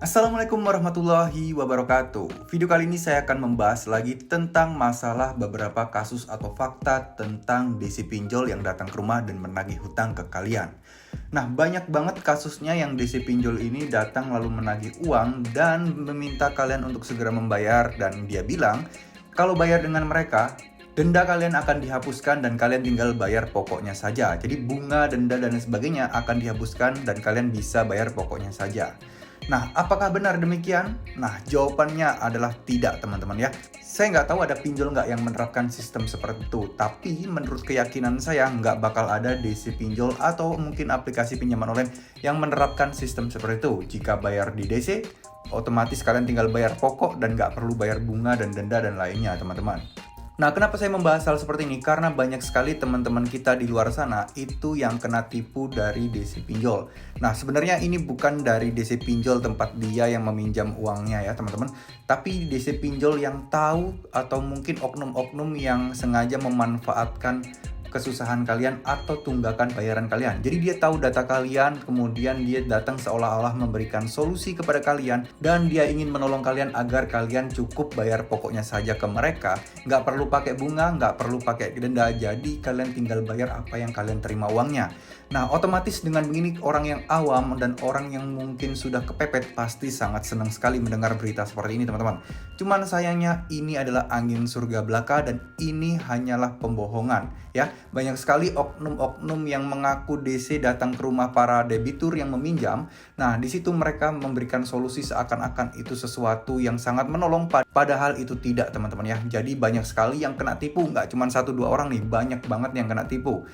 Assalamualaikum warahmatullahi wabarakatuh. Video kali ini saya akan membahas lagi tentang masalah beberapa kasus atau fakta tentang DC pinjol yang datang ke rumah dan menagih hutang ke kalian. Nah, banyak banget kasusnya yang DC pinjol ini datang lalu menagih uang dan meminta kalian untuk segera membayar, dan dia bilang kalau bayar dengan mereka, denda kalian akan dihapuskan dan kalian tinggal bayar pokoknya saja. Jadi bunga, denda, dan sebagainya akan dihapuskan dan kalian bisa bayar pokoknya saja. Nah, apakah benar demikian? Nah, jawabannya adalah tidak, teman-teman ya. Saya nggak tahu ada pinjol nggak yang menerapkan sistem seperti itu, tapi menurut keyakinan saya nggak bakal ada DC pinjol atau mungkin aplikasi pinjaman online yang menerapkan sistem seperti itu. Jika bayar di DC, otomatis kalian tinggal bayar pokok dan nggak perlu bayar bunga dan denda dan lainnya, teman-teman. Nah, kenapa saya membahas hal seperti ini? Karena banyak sekali teman-teman kita di luar sana itu yang kena tipu dari DC pinjol. Nah, sebenarnya ini bukan dari DC pinjol tempat dia yang meminjam uangnya ya, teman-teman. Tapi DC pinjol yang tahu atau mungkin oknum-oknum yang sengaja memanfaatkan kesusahan kalian atau tunggakan bayaran kalian. Jadi dia tahu data kalian, kemudian dia datang seolah-olah memberikan solusi kepada kalian dan dia ingin menolong kalian agar kalian cukup bayar pokoknya saja ke mereka. Nggak perlu pakai bunga, nggak perlu pakai denda, jadi kalian tinggal bayar apa yang kalian terima uangnya. Nah, otomatis dengan begini orang yang awam dan orang yang mungkin sudah kepepet pasti sangat senang sekali mendengar berita seperti ini, teman-teman. Cuman sayangnya ini adalah angin surga belaka dan ini hanyalah pembohongan ya. Banyak sekali oknum-oknum yang mengaku DC datang ke rumah para debitur yang meminjam. Nah, di situ mereka memberikan solusi seakan-akan itu sesuatu yang sangat menolong, padahal itu tidak, teman-teman ya. Jadi banyak sekali yang kena tipu, nggak cuma 1-2 orang nih, banyak banget yang kena tipu.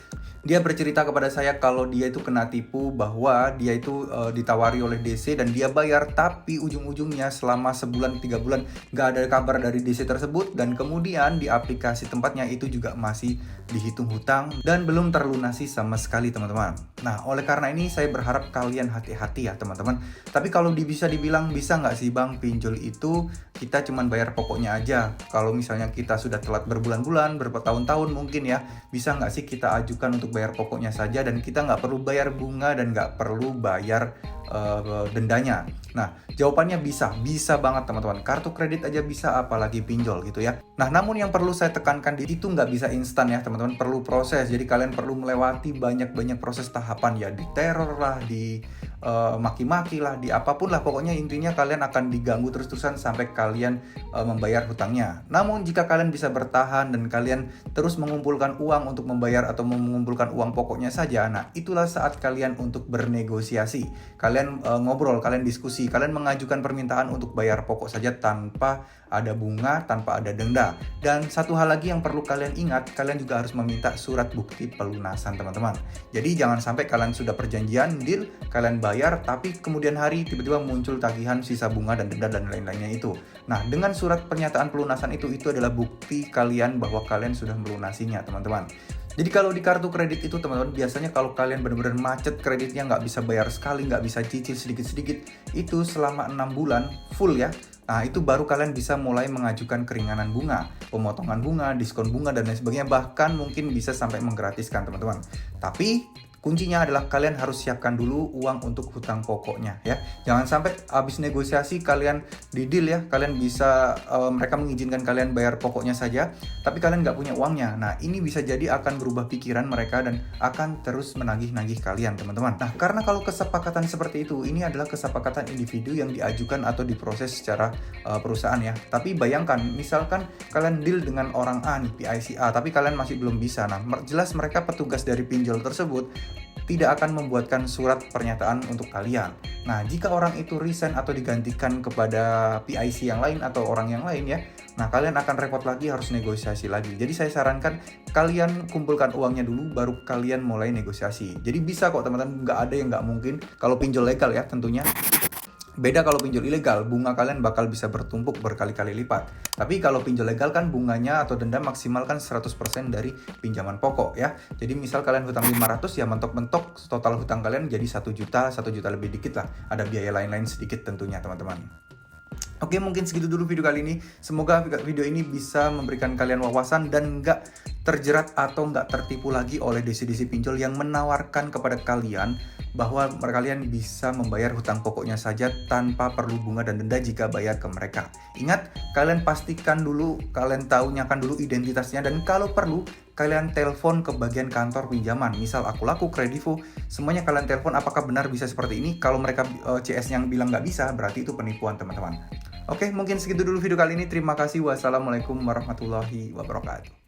Dia bercerita kepada saya kalau dia itu kena tipu bahwa dia itu ditawari oleh DC dan dia bayar, tapi ujung-ujungnya selama sebulan 3 bulan nggak ada kabar dari DC tersebut, dan kemudian di aplikasi tempatnya itu juga masih dihitung hutang dan belum terlunasi sama sekali, teman-teman. Nah, oleh karena ini saya berharap kalian hati-hati ya, teman-teman. Tapi kalau bisa dibilang, bisa nggak sih bang, pinjol itu kita cuman bayar pokoknya aja? Kalau misalnya kita sudah telat berbulan-bulan, bertahun-tahun mungkin ya, bisa nggak sih kita ajukan untuk bayar pokoknya saja dan kita nggak perlu bayar bunga dan nggak perlu bayar dendanya? Nah, jawabannya bisa banget, teman-teman. Kartu kredit aja bisa, apalagi pinjol gitu ya. Nah, namun yang perlu saya tekankan itu nggak bisa instan ya, teman-teman. Perlu proses. Jadi kalian perlu melewati banyak proses tahapan ya, di teror lah, di maki-maki lah, di apapun lah, pokoknya intinya kalian akan diganggu terus-terusan sampai kalian membayar hutangnya. Namun jika kalian bisa bertahan dan kalian terus mengumpulkan uang untuk membayar atau mengumpulkan uang pokoknya saja, nah itulah saat kalian untuk bernegosiasi. Kalian ngobrol, kalian diskusi, kalian mengajukan permintaan untuk bayar pokok saja tanpa ada bunga, tanpa ada denda. Dan satu hal lagi yang perlu kalian ingat, kalian juga harus meminta surat bukti pelunasan, teman-teman. Jadi jangan sampai kalian sudah perjanjian, deal, kalian bayar, tapi kemudian hari tiba-tiba muncul tagihan sisa bunga dan denda dan lain-lainnya itu. Nah, dengan surat pernyataan pelunasan itu adalah bukti kalian bahwa kalian sudah melunasinya, teman-teman. Jadi kalau di kartu kredit itu, teman-teman, biasanya kalau kalian benar-benar macet kreditnya, nggak bisa bayar sekali, nggak bisa cicil sedikit-sedikit, itu selama 6 bulan full ya. Nah, itu baru kalian bisa mulai mengajukan keringanan bunga, pemotongan bunga, diskon bunga, dan lain sebagainya. Bahkan mungkin bisa sampai menggratiskan, teman-teman. Tapi kuncinya adalah kalian harus siapkan dulu uang untuk hutang pokoknya ya. Jangan sampai habis negosiasi kalian di deal ya, kalian bisa mereka mengizinkan kalian bayar pokoknya saja, tapi kalian nggak punya uangnya. Nah, ini bisa jadi akan berubah pikiran mereka dan akan terus menagih-nagih kalian, teman-teman. Nah, karena kalau kesepakatan seperti itu, ini adalah kesepakatan individu yang diajukan atau diproses secara perusahaan ya. Tapi bayangkan, misalkan kalian deal dengan orang A nih, PIC A, tapi kalian masih belum bisa. Nah, jelas mereka petugas dari pinjol tersebut tidak akan membuatkan surat pernyataan untuk kalian. Nah, jika orang itu resign atau digantikan kepada PIC yang lain atau orang yang lain ya, nah kalian akan repot lagi, harus negosiasi lagi. Jadi saya sarankan kalian kumpulkan uangnya dulu, baru kalian mulai negosiasi. Jadi bisa kok, teman-teman, nggak ada yang nggak mungkin kalau pinjol legal ya tentunya. Beda kalau pinjol ilegal, bunga kalian bakal bisa bertumpuk berkali-kali lipat. Tapi kalau pinjol legal kan bunganya atau denda maksimal kan 100% dari pinjaman pokok ya. Jadi misal kalian hutang 500 ya, mentok-mentok total hutang kalian jadi 1 juta, 1 juta lebih dikit lah. Ada biaya lain-lain sedikit tentunya, teman-teman. Oke, mungkin segitu dulu video kali ini. Semoga video ini bisa memberikan kalian wawasan dan nggak terjerat atau nggak tertipu lagi oleh DC-DC pinjol yang menawarkan kepada kalian bahwa kalian bisa membayar hutang pokoknya saja tanpa perlu bunga dan denda jika bayar ke mereka. Ingat, kalian pastikan dulu, kalian tahu nyakan dulu identitasnya, dan kalau perlu kalian telepon ke bagian kantor pinjaman, misal Akulaku, Kredivo, semuanya kalian telepon apakah benar bisa seperti ini. Kalau mereka CS yang bilang nggak bisa, berarti itu penipuan teman-teman. Oke, mungkin segitu dulu video kali ini. Terima kasih. Wassalamualaikum warahmatullahi wabarakatuh.